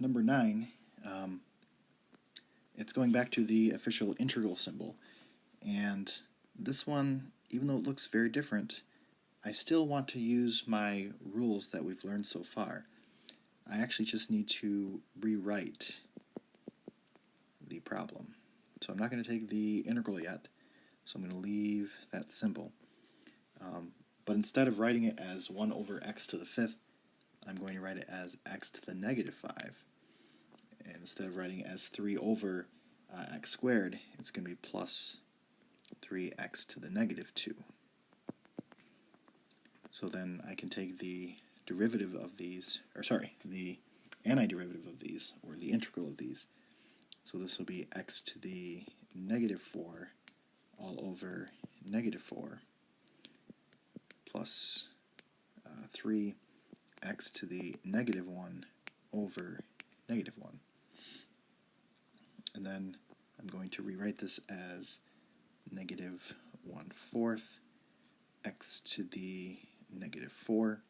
number 9, it's going back to the official integral symbol. And this one, even though it looks very different, I still want to use my rules that we've learned so far. I actually just need to rewrite the problem. So I'm not going to take the integral yet, so I'm going to leave that symbol. But instead of writing it as 1 over x to the 5th, I'm going to write it as x to the negative 5. And instead of writing it as 3 over x squared, it's going to be plus 3x to the negative 2. So then I can take the derivative of these, the antiderivative of these, or the integral of these. So this will be x to the negative 4 all over negative 4 plus 3x to the negative 1 over negative 1. And then I'm going to rewrite this as negative 1/4 x to the negative 4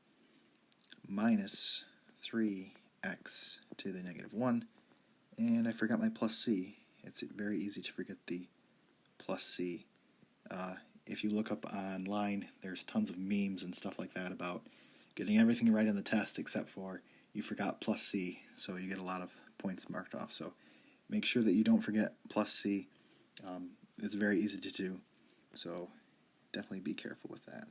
minus 3x to the negative 1. And I forgot my plus c. It's very easy to forget the plus c. If you look up online, there's tons of memes and stuff like that about getting everything right on the test except for you forgot plus c, so you get a lot of points marked off. So make sure that you don't forget plus c. It's very easy to do, so definitely be careful with that.